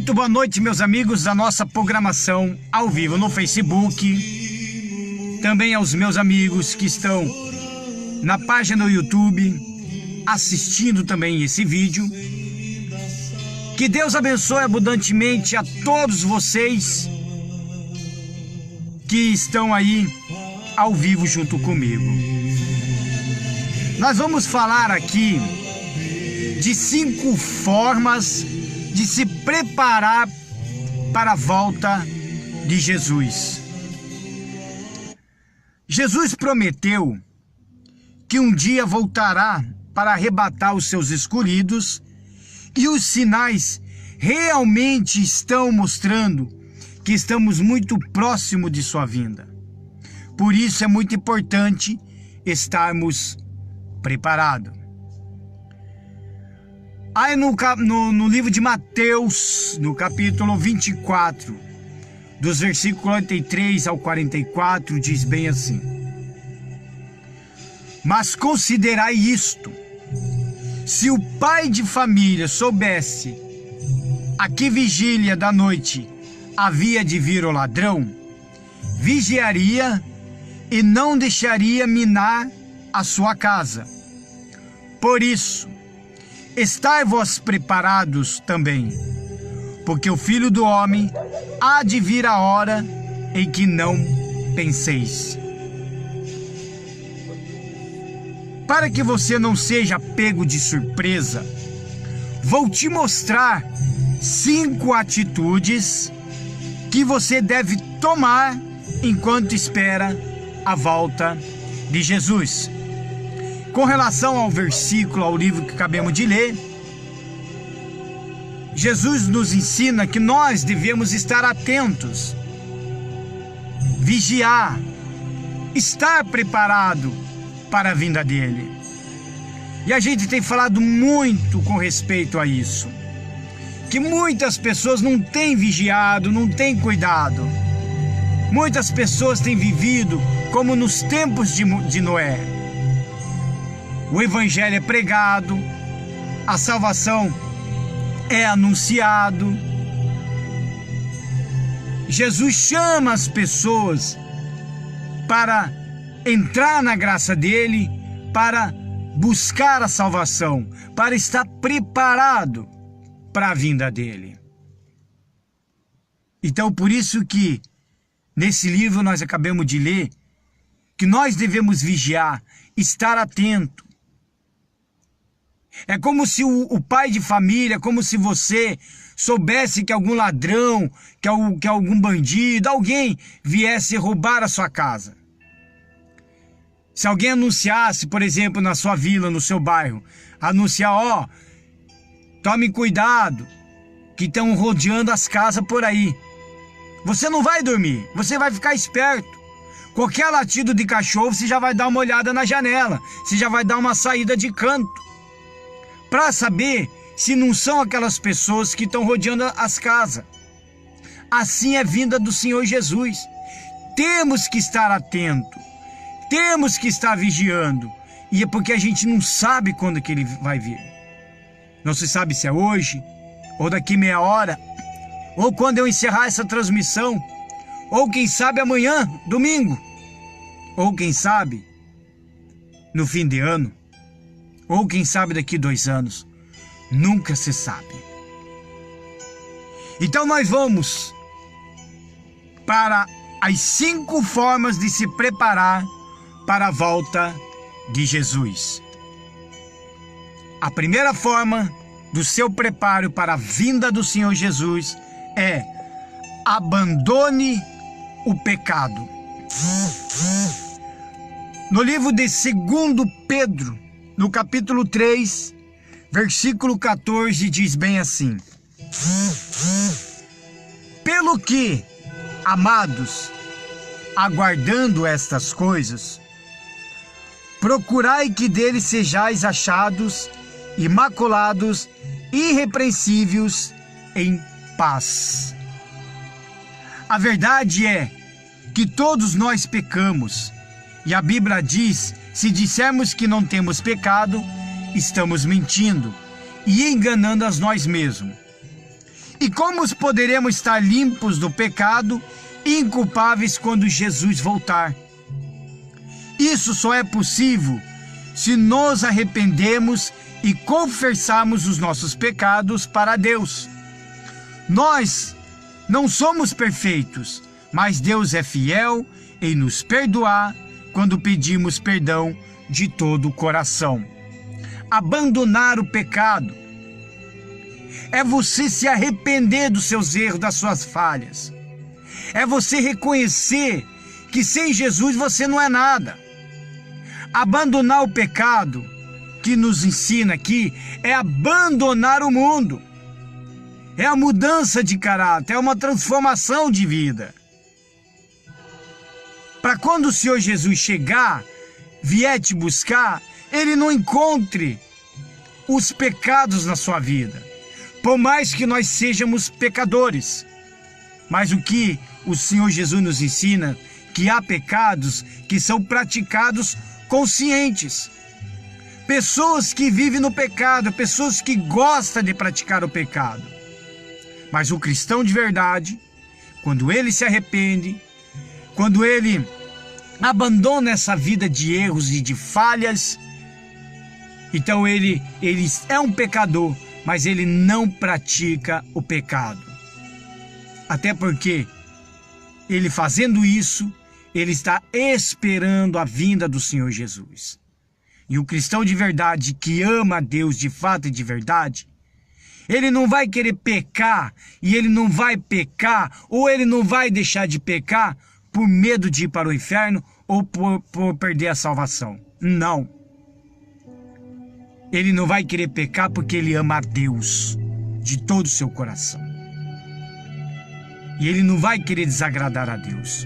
Muito boa noite, meus amigos da nossa programação ao vivo no Facebook. Também aos meus amigos que estão na página do YouTube, assistindo também esse vídeo. Que Deus abençoe abundantemente a todos vocês que estão aí ao vivo junto comigo. Nós vamos falar aqui de 5 formas de se preparar para a volta de Jesus. Jesus prometeu que um dia voltará para arrebatar os seus escolhidos, e os sinais realmente estão mostrando que estamos muito próximo de sua vinda. Por isso é muito importante estarmos preparados. Aí no livro de Mateus, no capítulo 24, dos versículos 43 ao 44, diz bem assim: Mas considerai isto: se o pai de família soubesse a que vigília da noite havia de vir o ladrão, vigiaria e não deixaria minar a sua casa. Por isso, estai vós preparados também, porque o Filho do Homem há de vir a hora em que não penseis. Para que você não seja pego de surpresa, vou te mostrar 5 atitudes que você deve tomar enquanto espera a volta de Jesus. Com relação ao versículo, ao livro que acabamos de ler, Jesus nos ensina que nós devemos estar atentos, vigiar, estar preparado para a vinda dele. E a gente tem falado muito com respeito a isso, que muitas pessoas não têm vigiado, não têm cuidado. Muitas pessoas têm vivido como nos tempos de Noé. O evangelho é pregado, a salvação é anunciado. Jesus chama as pessoas para entrar na graça dele, para buscar a salvação, para estar preparado para a vinda dele. Então, por isso que nesse livro nós acabamos de ler que nós devemos vigiar, estar atento. É como se o pai de família, como se você soubesse que algum ladrão, que algum bandido, alguém viesse roubar a sua casa. Se alguém anunciasse, por exemplo, na sua vila, no seu bairro, anunciar, tome cuidado, que estão rodeando as casas por aí. Você não vai dormir, você vai ficar esperto. Qualquer latido de cachorro, você já vai dar uma olhada na janela, você já vai dar uma saída de canto, para saber se não são aquelas pessoas que estão rodeando as casas. Assim é a vinda do Senhor Jesus. Temos que estar atentos, temos que estar vigiando, e é porque a gente não sabe quando que ele vai vir. Não se sabe se é hoje, ou daqui meia hora, ou quando eu encerrar essa transmissão, ou quem sabe amanhã, domingo, ou quem sabe no fim de ano, ou quem sabe daqui 2 anos. Nunca se sabe. Então nós vamos para as 5 formas de se preparar para a volta de Jesus. A primeira forma do seu preparo para a vinda do Senhor Jesus é: abandone o pecado. No livro de 2 Pedro, no capítulo 3, versículo 14, diz bem assim: Pelo que, amados, aguardando estas coisas, procurai que dele sejais achados, imaculados, irrepreensíveis em paz. A verdade é que todos nós pecamos, e a Bíblia diz: se dissermos que não temos pecado, estamos mentindo e enganando a nós mesmos. E como poderemos estar limpos do pecado e inculpáveis quando Jesus voltar? Isso só é possível se nos arrependemos e confessarmos os nossos pecados para Deus. Nós não somos perfeitos, mas Deus é fiel em nos perdoar quando pedimos perdão de todo o coração. Abandonar o pecado é você se arrepender dos seus erros, das suas falhas. É você reconhecer que sem Jesus você não é nada. Abandonar o pecado, que nos ensina aqui, é abandonar o mundo. É a mudança de caráter, é uma transformação de vida. Para quando o Senhor Jesus chegar, vier te buscar, Ele não encontre os pecados na sua vida. Por mais que nós sejamos pecadores. Mas o que o Senhor Jesus nos ensina, que há pecados que são praticados conscientes. Pessoas que vivem no pecado, pessoas que gostam de praticar o pecado. Mas o cristão de verdade, quando ele se arrepende, quando ele abandona essa vida de erros e de falhas, então ele é um pecador, mas ele não pratica o pecado. Até porque ele fazendo isso, ele está esperando a vinda do Senhor Jesus. E o cristão de verdade, que ama a Deus de fato e de verdade, ele não vai querer pecar, e ele não vai pecar, ou ele não vai deixar de pecar por medo de ir para o inferno, ou por perder a salvação. Não. Ele não vai querer pecar porque ele ama a Deus de todo o seu coração. E ele não vai querer desagradar a Deus.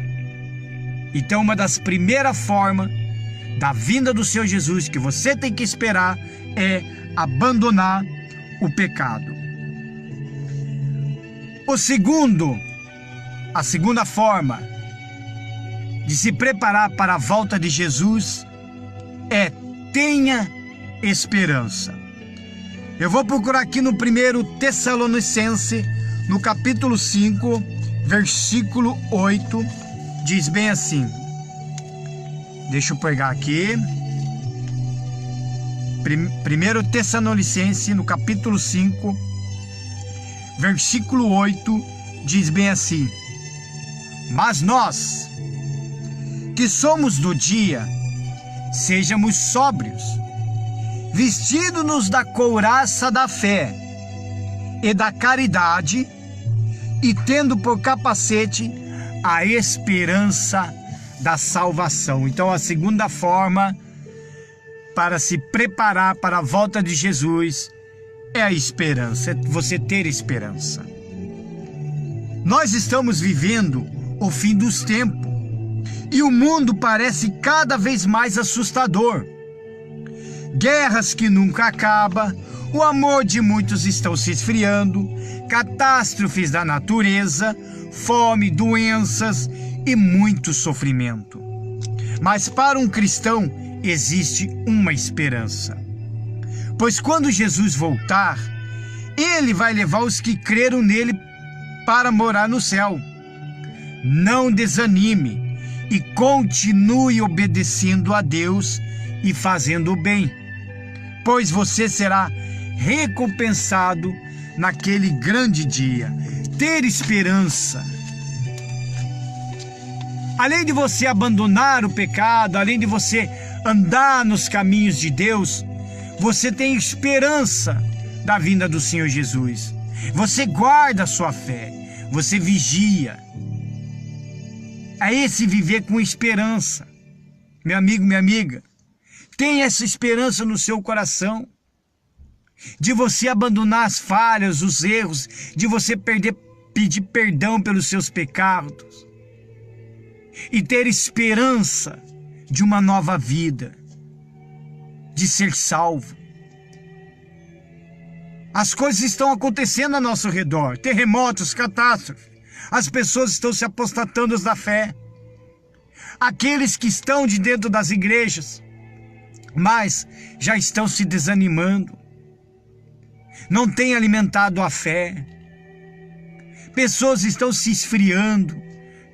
Então, uma das primeiras formas da vinda do Senhor Jesus que você tem que esperar é abandonar o pecado. A segunda forma de se preparar para a volta de Jesus é: tenha esperança. Eu vou procurar aqui no 1 Tessalonicenses, no capítulo 5, versículo 8, diz bem assim. Deixa eu pegar aqui. 1 Tessalonicenses, no capítulo 5, versículo 8, diz bem assim: mas nós, que somos do dia, sejamos sóbrios, vestidos-nos da couraça da fé e da caridade, e tendo por capacete a esperança da salvação. Então, a segunda forma para se preparar para a volta de Jesus é a esperança, é você ter esperança. Nós estamos vivendo o fim dos tempos e o mundo parece cada vez mais assustador. Guerras que nunca acabam, o amor de muitos estão se esfriando, catástrofes da natureza, fome, doenças e muito sofrimento. Mas para um cristão existe uma esperança. Pois quando Jesus voltar, Ele vai levar os que creram nele para morar no céu. Não desanime e continue obedecendo a Deus e fazendo o bem, pois você será recompensado naquele grande dia. Ter esperança. Além de você abandonar o pecado, além de você andar nos caminhos de Deus, você tem esperança da vinda do Senhor Jesus. Você guarda a sua fé, você vigia. É esse viver com esperança. Meu amigo, minha amiga, tenha essa esperança no seu coração, de você abandonar as falhas, os erros, de você pedir perdão pelos seus pecados e ter esperança de uma nova vida, de ser salvo. As coisas estão acontecendo ao nosso redor, terremotos, catástrofes, as pessoas estão se apostatando da fé, aqueles que estão de dentro das igrejas, mas já estão se desanimando, não têm alimentado a fé, Pessoas estão se esfriando,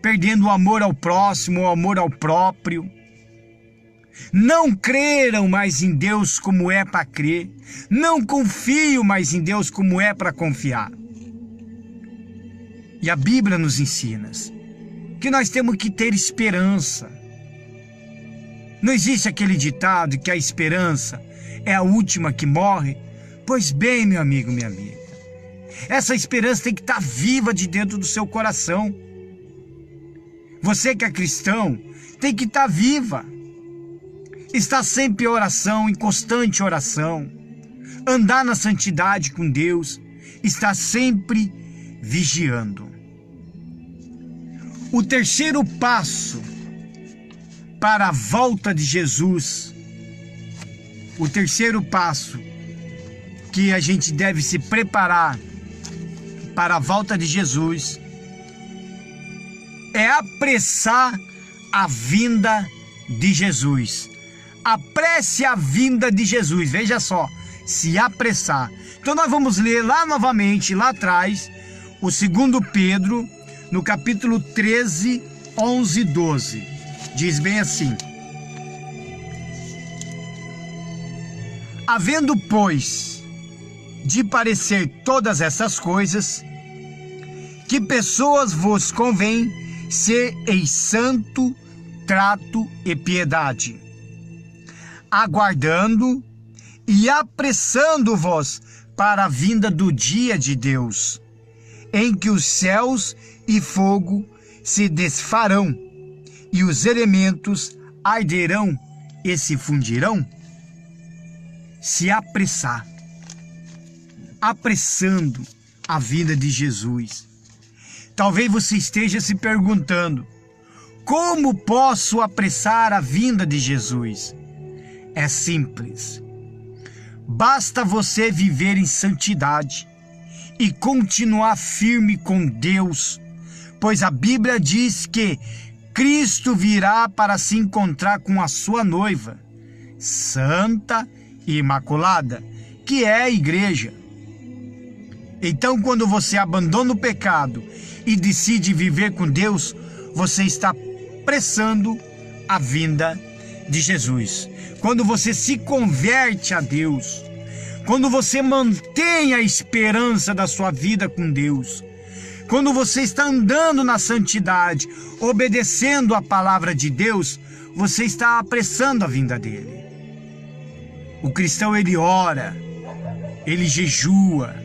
perdendo o amor ao próximo, o amor ao próprio. Não creram mais em Deus como é para crer. Não confiam mais em Deus como é para confiar. E a Bíblia nos ensina que nós temos que ter esperança. Não existe aquele ditado que a esperança é a última que morre? Pois bem, meu amigo, minha amiga, essa esperança tem que estar viva de dentro do seu coração. Você que é cristão tem que estar viva. Estar sempre em oração, em constante oração. Andar na santidade com Deus. Estar sempre vigiando. O terceiro passo para a volta de Jesus, o terceiro passo que a gente deve se preparar para a volta de Jesus, é apressar a vinda de Jesus. Apresse a vinda de Jesus, veja só, se apressar. Então nós vamos ler lá novamente, lá atrás, o 2 Pedro, no capítulo 13, 11 e 12. Diz bem assim: havendo, pois, de parecer todas essas coisas, que pessoas vos convém ser em santo trato e piedade, aguardando e apressando-vos para a vinda do dia de Deus, em que os céus e fogo se desfarão, e os elementos arderão e se fundirão. Se apressar, apressando a vinda de Jesus. Talvez você esteja se perguntando: como posso apressar a vinda de Jesus? É simples. Basta você viver em santidade e continuar firme com Deus, pois a Bíblia diz que Cristo virá para se encontrar com a sua noiva, santa e imaculada, que é a igreja. Então, quando você abandona o pecado e decide viver com Deus, você está apressando a vinda de Jesus. Quando você se converte a Deus, quando você mantém a esperança da sua vida com Deus, quando você está andando na santidade, obedecendo a palavra de Deus, você está apressando a vinda dele. O cristão, ele ora, ele jejua,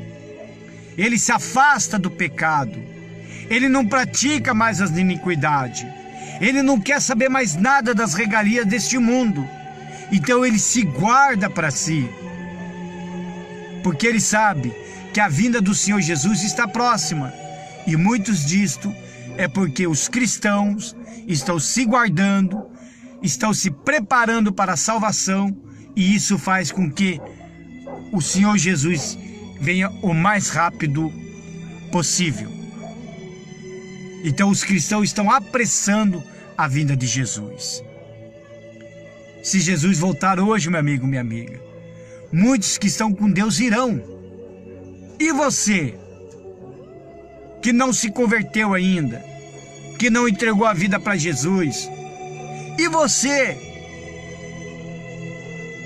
ele se afasta do pecado, ele não pratica mais as iniquidades, ele não quer saber mais nada das regalias deste mundo. Então ele se guarda para si, porque ele sabe que a vinda do Senhor Jesus está próxima. E muitos disto é porque os cristãos estão se guardando, estão se preparando para a salvação, e isso faz com que o Senhor Jesus venha o mais rápido possível. Então os cristãos estão apressando a vinda de Jesus. Se Jesus voltar hoje, meu amigo, minha amiga, muitos que estão com Deus irão. E você, que não se converteu ainda, que não entregou a vida para Jesus, e você,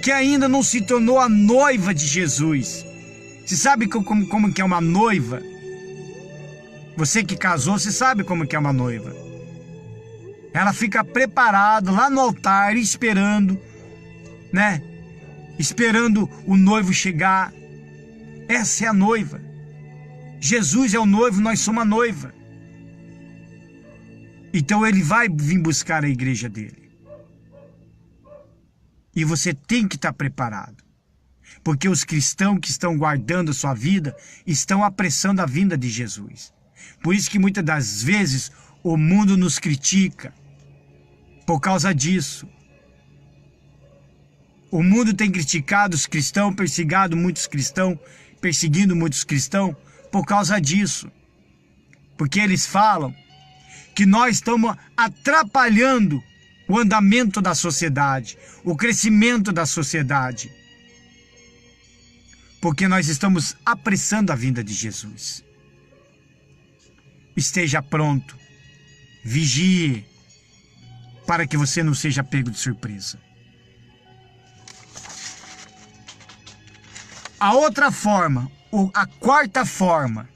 que ainda não se tornou a noiva de Jesus. Você sabe como que é uma noiva? Você que casou, você sabe como que é uma noiva. Ela fica preparada lá no altar, esperando, né? Esperando o noivo chegar. Essa é a noiva. Jesus é o noivo, nós somos a noiva. Então ele vai vir buscar a igreja dele. E você tem que estar preparado. Porque os cristãos que estão guardando a sua vida estão apressando a vinda de Jesus. Por isso que muitas das vezes o mundo nos critica por causa disso. O mundo tem criticado os cristãos, perseguindo muitos cristãos por causa disso. Porque eles falam que nós estamos atrapalhando o andamento da sociedade, o crescimento da sociedade. Porque nós estamos apressando a vinda de Jesus. esteja pronto, vigie, para que você não seja pego de surpresa. A outra forma, a quarta forma,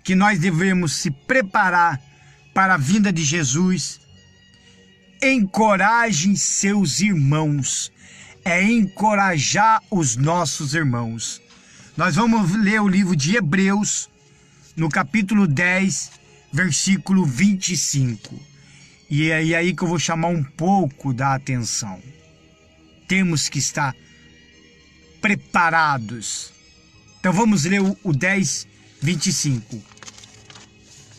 que nós devemos se preparar para a vinda de Jesus, encorajem seus irmãos, é encorajar os nossos irmãos. Nós vamos ler o livro de Hebreus, no capítulo 10, versículo 25. E é aí que eu vou chamar um pouco da atenção. Temos que estar preparados. Então vamos ler o 10, 25.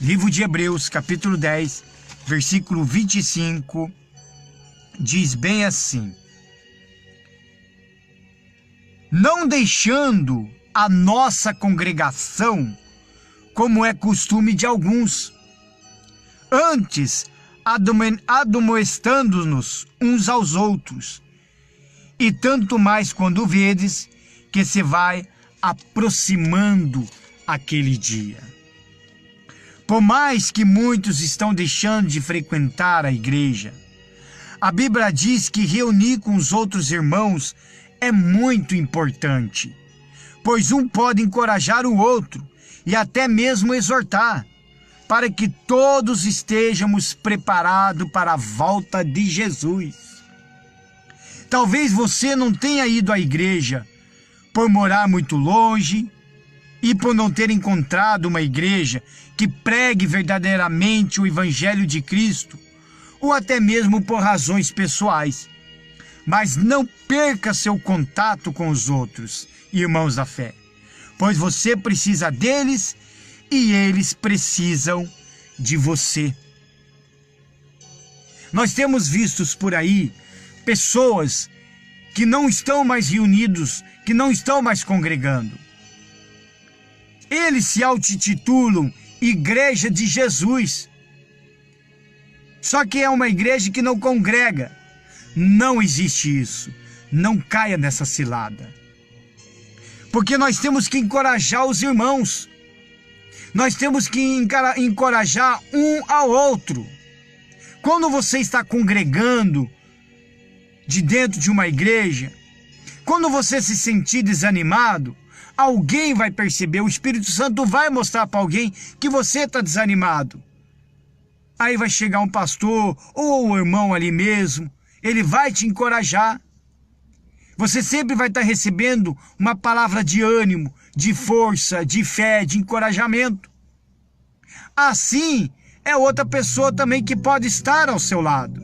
Livro de Hebreus, capítulo 10, versículo 25, diz bem assim: não deixando a nossa congregação, como é costume de alguns, antes admoestando-nos uns aos outros, e tanto mais quando vedes que se vai aproximando aquele dia. Por mais que muitos estão deixando de frequentar a igreja, a Bíblia diz que reunir com os outros irmãos é muito importante, pois um pode encorajar o outro e até mesmo exortar, para que todos estejamos preparados para a volta de Jesus. Talvez você não tenha ido à igreja por morar muito longe e por não ter encontrado uma igreja que pregue verdadeiramente o Evangelho de Cristo, ou até mesmo por razões pessoais. Mas não perca seu contato com os outros, irmãos da fé, pois você precisa deles e eles precisam de você. Nós temos vistos por aí pessoas que não estão mais reunidos, que não estão mais congregando. Eles se auto-intitulam Igreja de Jesus. Só que é uma igreja que não congrega. Não existe isso. Não caia nessa cilada. Porque nós temos que encorajar os irmãos. Nós temos que encorajar um ao outro. Quando você está congregando de dentro de uma igreja, quando você se sentir desanimado, alguém vai perceber, o Espírito Santo vai mostrar para alguém que você está desanimado. Aí vai chegar um pastor ou um irmão ali mesmo, ele vai te encorajar. Você sempre vai estar recebendo uma palavra de ânimo, de força, de fé, de encorajamento. Assim, é outra pessoa também que pode estar ao seu lado.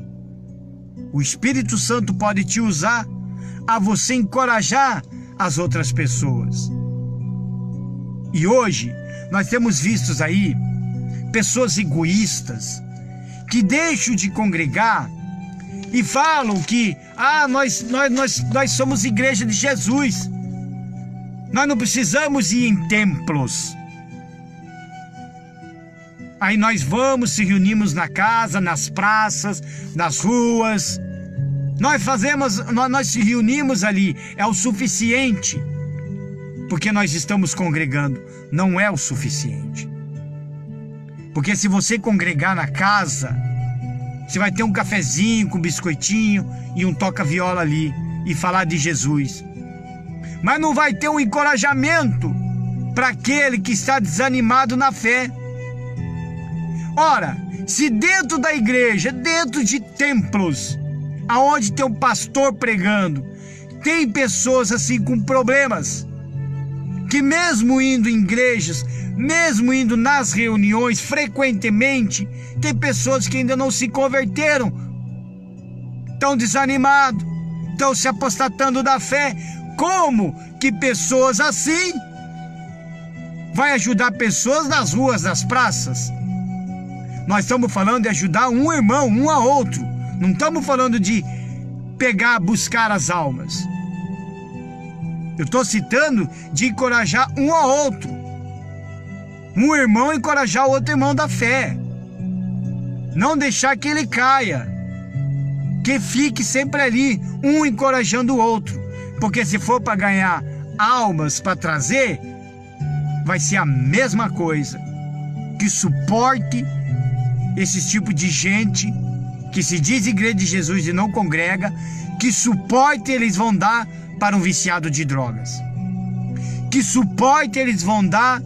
O Espírito Santo pode te usar a você encorajar as outras pessoas. E hoje, nós temos vistos aí pessoas egoístas que deixam de congregar e falam que nós somos igreja de Jesus. Nós não precisamos ir em templos. Aí nós vamos, se reunimos na casa, nas praças, nas ruas. Nós se reunimos ali, é o suficiente. Porque nós estamos congregando, não é o suficiente. Porque se você congregar na casa, você vai ter um cafezinho com biscoitinho e um toca-viola ali e falar de Jesus. Mas não vai ter um encorajamento para aquele que está desanimado na fé. Ora, se dentro da igreja, dentro de templos, aonde tem um pastor pregando, tem pessoas assim com problemas, que mesmo indo em igrejas, mesmo indo nas reuniões frequentemente, tem pessoas que ainda não se converteram, estão desanimados, estão se apostatando da fé. Como que pessoas assim vai ajudar pessoas nas ruas, nas praças? Nós estamos falando de ajudar um irmão, um a outro. Não estamos falando de pegar, buscar as almas. Eu estou citando de encorajar um ao outro. Um irmão encorajar o outro irmão da fé. Não deixar que ele caia. Que fique sempre ali, um encorajando o outro. Porque se for para ganhar almas para trazer, vai ser a mesma coisa. que suporte esses tipos de gente que se diz igreja de Jesus e não congrega, que suporte eles vão dar para um viciado de drogas. Que suporte eles vão dar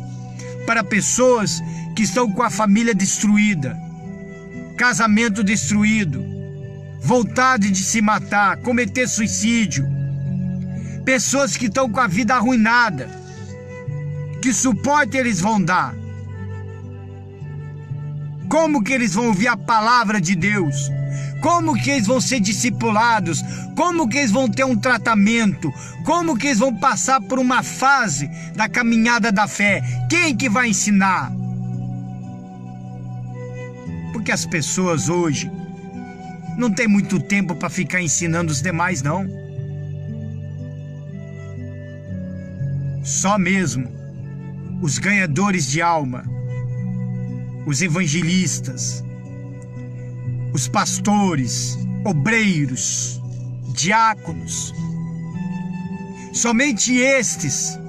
para pessoas que estão com a família destruída, casamento destruído, vontade de se matar, cometer suicídio, pessoas que estão com a vida arruinada. Que suporte eles vão dar? Como que eles vão ouvir a palavra de Deus? Como que eles vão ser discipulados? Como que eles vão ter um tratamento? Como que eles vão passar por uma fase da caminhada da fé? Quem que vai ensinar? Porque as pessoas hoje não tem muito tempo para ficar ensinando os demais, não. Só mesmo os ganhadores de alma, os evangelistas, os pastores, obreiros, diáconos, somente estes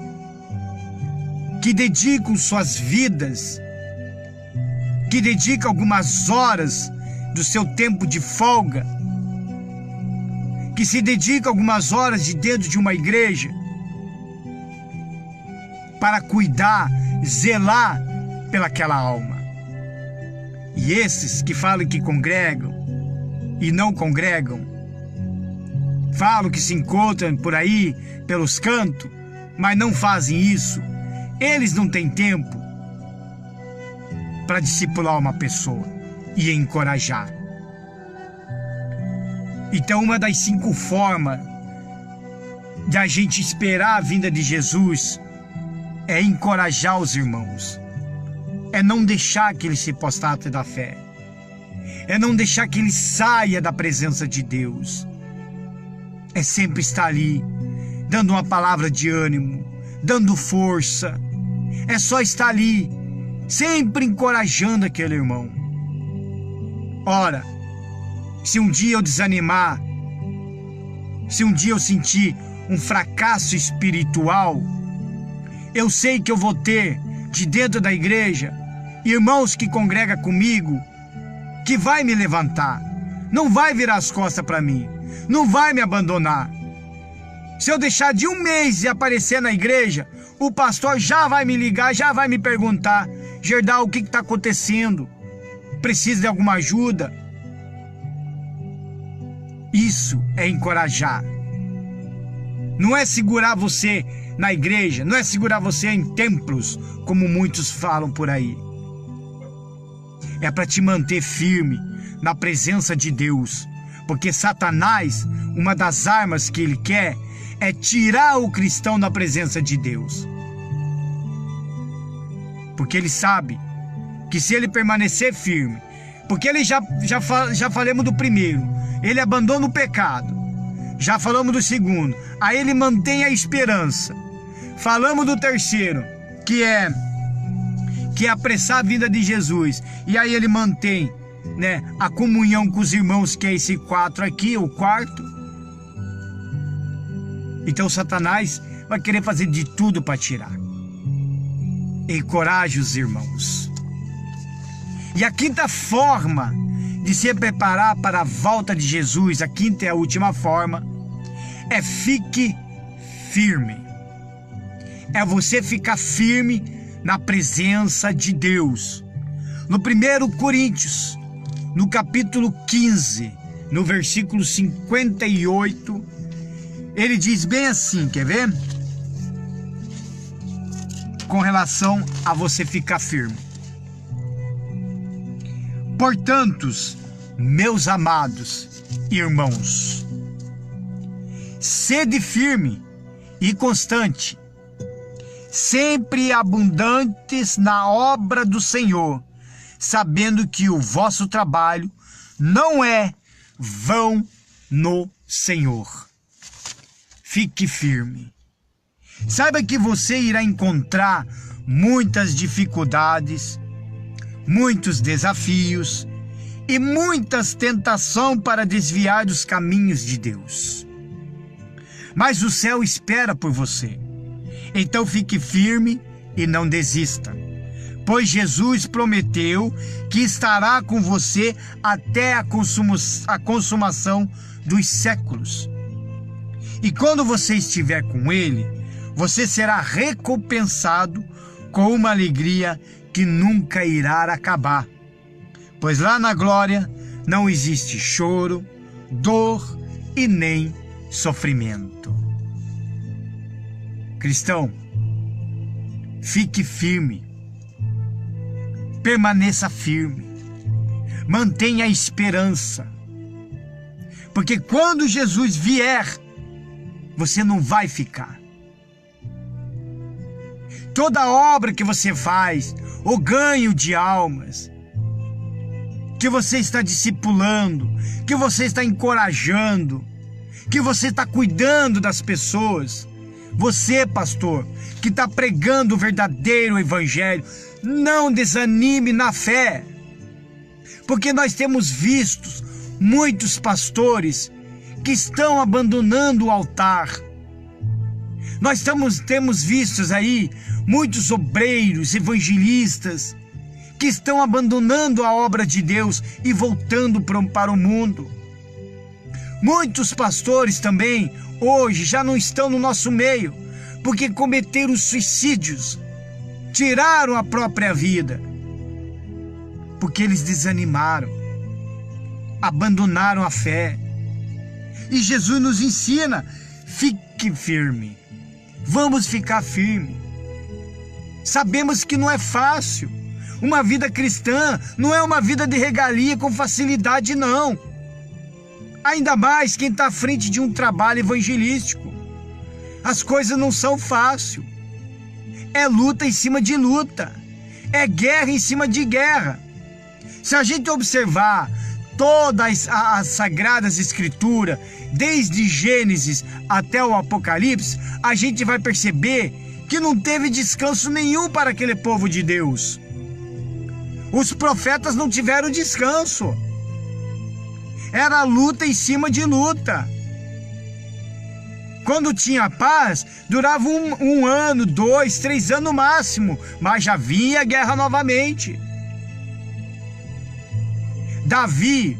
que dedicam suas vidas, que dedicam algumas horas do seu tempo de folga, que se dedicam algumas horas de dentro de uma igreja para cuidar, zelar pelaquela alma. E esses que falam que congregam e não congregam, falam que se encontram por aí pelos cantos, mas não fazem isso, eles não têm tempo para discipular uma pessoa e encorajar. Então, uma das 5 formas de a gente esperar a vinda de Jesus é encorajar os irmãos, é não deixar que ele se apostate da fé, é não deixar que ele saia da presença de Deus, é sempre estar ali, dando uma palavra de ânimo, dando força, é só estar ali, sempre encorajando aquele irmão. Ora, se um dia eu desanimar, se um dia eu sentir um fracasso espiritual, eu sei que eu vou ter de dentro da igreja irmãos que congregam comigo, que vai me levantar, não vai virar as costas para mim, não vai me abandonar. Se eu deixar de um mês de aparecer na igreja, o pastor já vai me ligar, já vai me perguntar: Gerdau, o que está acontecendo? Precisa de alguma ajuda? Isso é encorajar. Não é segurar você na igreja, não é segurar você em templos, como muitos falam por aí. É para te manter firme na presença de Deus, porque Satanás, uma das armas que ele quer é tirar o cristão da presença de Deus. Porque ele sabe que se ele permanecer firme, porque ele já falamos do primeiro, ele abandona o pecado, já falamos do segundo, aí ele mantém a esperança, falamos do terceiro, que é apressar a vinda de Jesus, e aí ele mantém, né, a comunhão com os irmãos, que é esse 4 aqui, o quarto. Então Satanás vai querer fazer de tudo para tirar. Encoraje os irmãos. E a 5ª forma de se preparar para a volta de Jesus, a 5ª e a última forma, é fique firme. É você ficar firme na presença de Deus. No 1 Coríntios, no capítulo 15, no versículo 58, ele diz bem assim, quer ver? Com relação a você ficar firme. Portanto, meus amados irmãos, sede firme e constante, sempre abundantes na obra do Senhor, sabendo que o vosso trabalho não é vão no Senhor. Fique firme. Saiba que você irá encontrar muitas dificuldades, muitos desafios e muitas tentações para desviar dos caminhos de Deus. Mas o céu espera por você. Então fique firme e não desista, pois Jesus prometeu que estará com você até a consumação dos séculos. E quando você estiver com Ele, você será recompensado com uma alegria que nunca irá acabar, pois lá na glória não existe choro, dor e nem sofrimento. Cristão, fique firme, permaneça firme, mantenha a esperança, porque quando Jesus vier, você não vai ficar. Toda obra que você faz, o ganho de almas, que você está discipulando, que você está encorajando, que você está cuidando das pessoas, você, pastor, que está pregando o verdadeiro evangelho, não desanime na fé, porque nós temos visto muitos pastores que estão abandonando o altar. Nós temos visto aí muitos obreiros, evangelistas, que estão abandonando a obra de Deus e voltando para o mundo. Muitos pastores também hoje já não estão no nosso meio, porque cometeram suicídios, tiraram a própria vida, porque eles desanimaram, abandonaram a fé. E Jesus nos ensina: fique firme, vamos ficar firme. Sabemos que não é fácil. Uma vida cristã não é uma vida de regalia com facilidade, não. Ainda mais quem está à frente de um trabalho evangelístico. As coisas não são fáceis. É luta em cima de luta. É guerra em cima de guerra. Se a gente observar todas as Sagradas Escrituras, desde Gênesis até o Apocalipse, a gente vai perceber que não teve descanso nenhum para aquele povo de Deus. Os profetas não tiveram descanso. Era luta em cima de luta. Quando tinha paz, durava um ano, 2, 3 anos no máximo, mas já vinha a guerra novamente. Davi,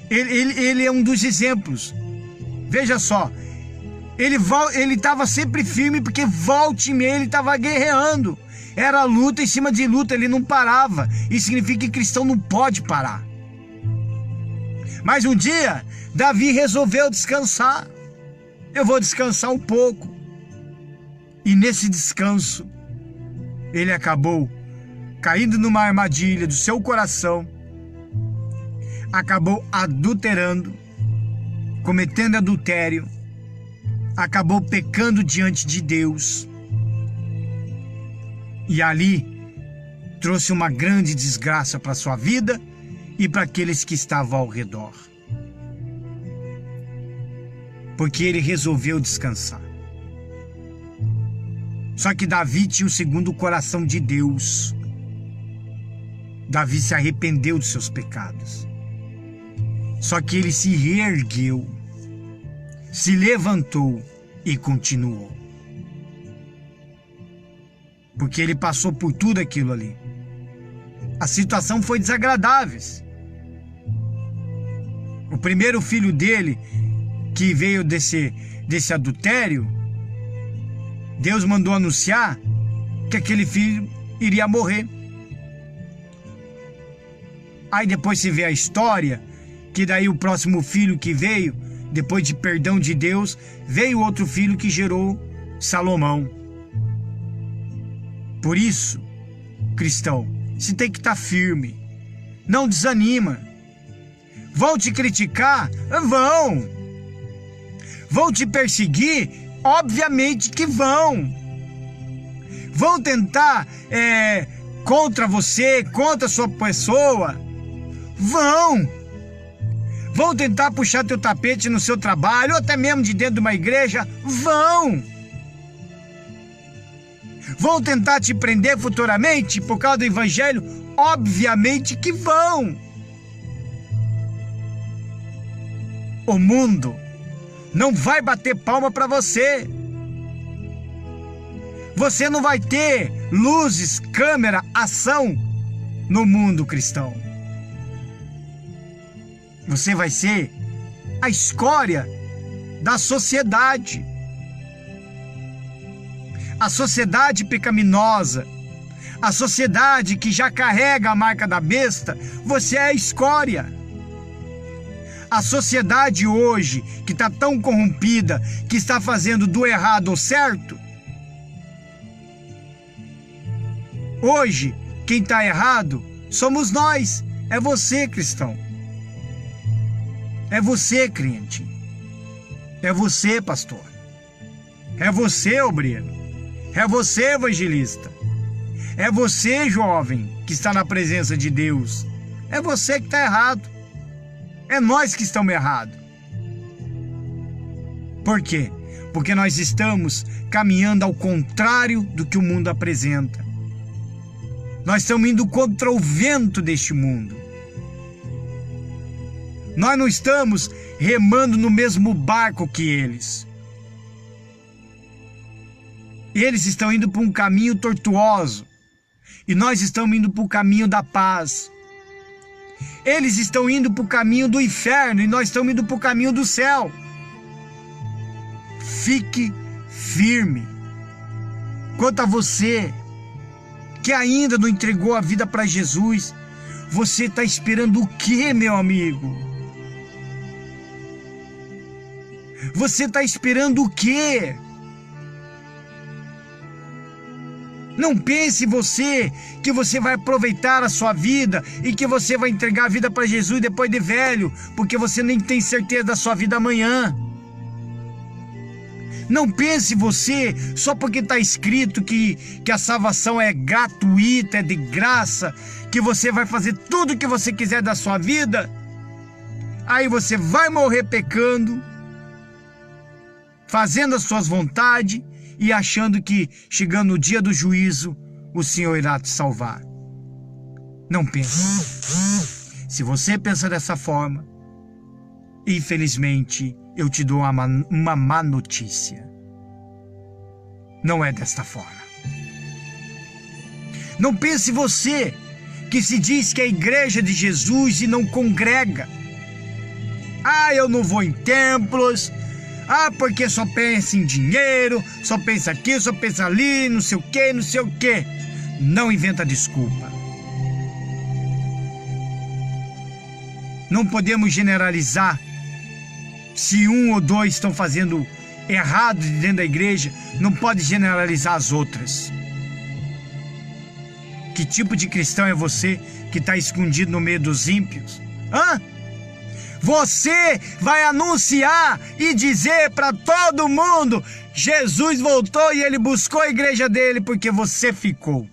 ele é um dos exemplos. Veja só, ele estava sempre firme, porque volta e meia ele estava guerreando. Era luta em cima de luta, ele não parava. Isso significa que cristão não pode parar. Mas um dia, Davi resolveu descansar. Eu vou descansar um pouco. E nesse descanso, ele acabou caindo numa armadilha do seu coração, acabou adulterando, cometendo adultério, acabou pecando diante de Deus. E ali trouxe uma grande desgraça para a sua vida e para aqueles que estavam ao redor. Porque ele resolveu descansar. Só que Davi tinha o segundo coração de Deus. Davi se arrependeu dos seus pecados. Só que ele se reergueu, se levantou e continuou. Porque ele passou por tudo aquilo ali. A situação foi desagradável. O primeiro filho dele, que veio desse adultério, Deus mandou anunciar que aquele filho iria morrer. Aí depois se vê a história, que daí o próximo filho que veio, depois de perdão de Deus, veio outro filho que gerou Salomão. Por isso, cristão, você tem que estar firme. Não desanima. Vão te criticar? Vão. Vão te perseguir? Obviamente que vão. Vão tentar contra você, contra a sua pessoa? Vão. Vão tentar puxar teu tapete no seu trabalho, ou até mesmo de dentro de uma igreja? Vão. Vão tentar te prender futuramente por causa do evangelho? Obviamente que vão. O mundo não vai bater palma para você. Você não vai ter luzes, câmera, ação no mundo cristão. Você vai ser a escória da sociedade. A sociedade pecaminosa, a sociedade que já carrega a marca da besta, você é a escória. A sociedade hoje, que está tão corrompida, que está fazendo do errado o certo, hoje, quem está errado somos nós. É você, cristão. É você, crente. É você, pastor. É você, obreiro. É você, evangelista. É você, jovem, que está na presença de Deus. É você que está errado. É nós que estamos errados. Por quê? Porque nós estamos caminhando ao contrário do que o mundo apresenta. Nós estamos indo contra o vento deste mundo. Nós não estamos remando no mesmo barco que eles. Eles estão indo para um caminho tortuoso. E nós estamos indo para o caminho da paz. Eles estão indo para o caminho do inferno e nós estamos indo para o caminho do céu. Fique firme. Quanto a você, que ainda não entregou a vida para Jesus, você está esperando o quê, meu amigo? Você está esperando o quê? Não pense você que você vai aproveitar a sua vida e que você vai entregar a vida para Jesus depois de velho, porque você nem tem certeza da sua vida amanhã. Não pense você, só porque está escrito que a salvação é gratuita, é de graça, que você vai fazer tudo o que você quiser da sua vida, aí você vai morrer pecando, fazendo as suas vontades, e achando que, chegando o dia do juízo, o Senhor irá te salvar. Não pense. Se você pensa dessa forma, infelizmente, eu te dou uma má notícia. Não é desta forma. Não pense você, que se diz que é a igreja de Jesus e não congrega. Ah, eu não vou em templos. Ah, porque só pensa em dinheiro, só pensa aqui, só pensa ali, não sei o que, não sei o que. Não inventa desculpa. Não podemos generalizar. Se um ou dois estão fazendo errado dentro da igreja, não pode generalizar as outras. Que tipo de cristão é você que está escondido no meio dos ímpios? Hã? Você vai anunciar e dizer para todo mundo: Jesus voltou e ele buscou a igreja dele porque você ficou.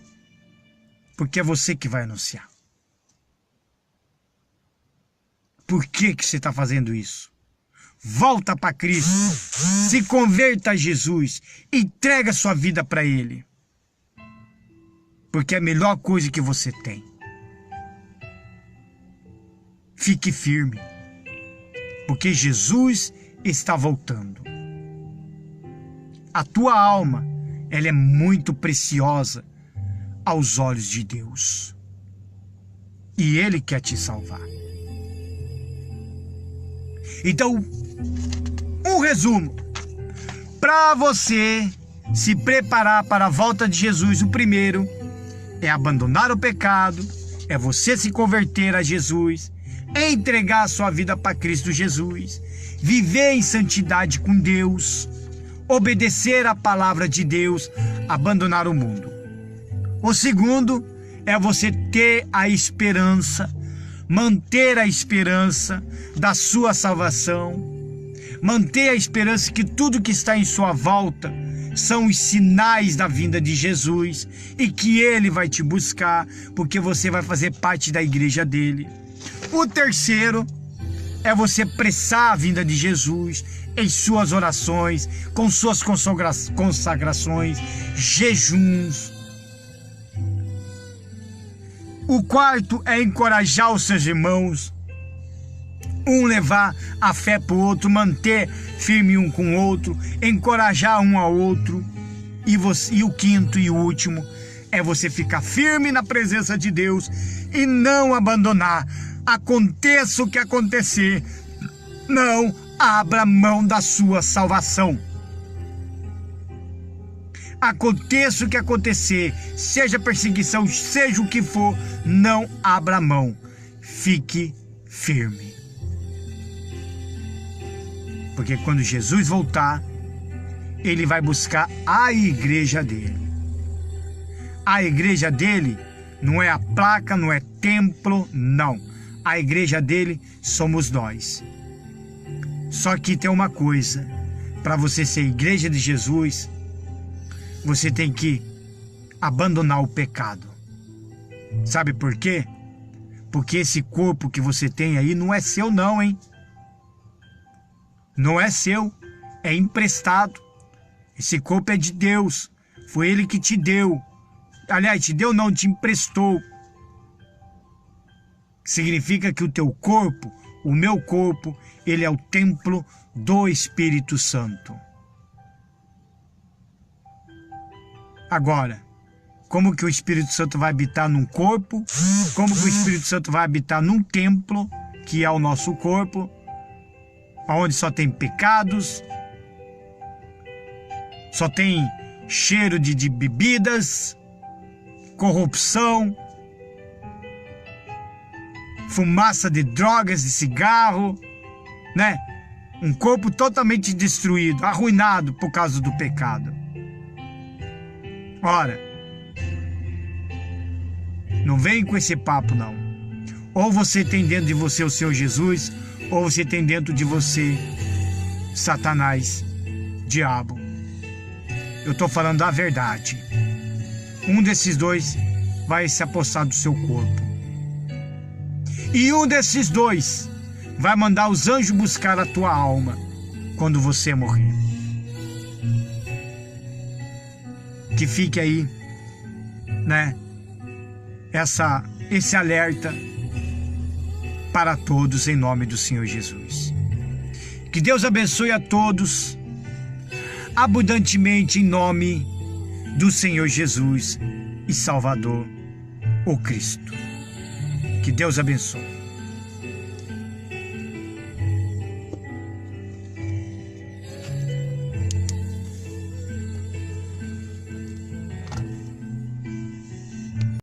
Porque é você que vai anunciar. Por que você está fazendo isso? Volta para Cristo, se converta a Jesus, entrega sua vida para Ele. Porque é a melhor coisa que você tem. Fique firme. Porque Jesus está voltando. A tua alma, ela é muito preciosa aos olhos de Deus. E Ele quer te salvar. Então, um resumo. Para você se preparar para a volta de Jesus, o primeiro é abandonar o pecado, é você se converter a Jesus, entregar a sua vida para Cristo Jesus, viver em santidade com Deus, obedecer a palavra de Deus, abandonar o mundo. O segundo é você ter a esperança, manter a esperança da sua salvação, manter a esperança que tudo que está em sua volta são os sinais da vinda de Jesus e que Ele vai te buscar, porque você vai fazer parte da igreja dele. O terceiro é você pressar a vinda de Jesus em suas orações, com suas consagrações, jejuns. O quarto é encorajar os seus irmãos, um levar a fé para o outro, manter firme um com o outro, encorajar um ao outro, E o quinto e o último é você ficar firme na presença de Deus e não abandonar. Aconteça o que acontecer, não abra mão da sua salvação. Aconteça o que acontecer, seja perseguição, seja o que for, não abra mão. Fique firme. Porque quando Jesus voltar, ele vai buscar a igreja dele. A igreja dele não é a placa, não é templo, não. A igreja dele somos nós. Só que tem uma coisa: para você ser igreja de Jesus, você tem que abandonar o pecado. Sabe por quê? Porque esse corpo que você tem aí não é seu não, hein? Não é seu, é emprestado. Esse corpo é de Deus, foi Ele que te deu. Aliás, te deu não, te emprestou. Significa que o teu corpo, o meu corpo, ele é o templo do Espírito Santo. Agora, como que o Espírito Santo vai habitar num corpo? Como que o Espírito Santo vai habitar num templo, que é o nosso corpo, onde só tem pecados, só tem cheiro de bebidas, corrupção, fumaça de drogas, de cigarro, né? Um corpo totalmente destruído, arruinado por causa do pecado. Ora, não vem com esse papo não. Ou você tem dentro de você o Senhor Jesus, ou você tem dentro de você Satanás, diabo. Eu estou falando a verdade. Um desses dois vai se apossar do seu corpo. E um desses dois vai mandar os anjos buscar a tua alma quando você morrer. Que fique aí, né? Esse alerta para todos em nome do Senhor Jesus. Que Deus abençoe a todos abundantemente em nome do Senhor Jesus e Salvador, o Cristo. Que Deus abençoe.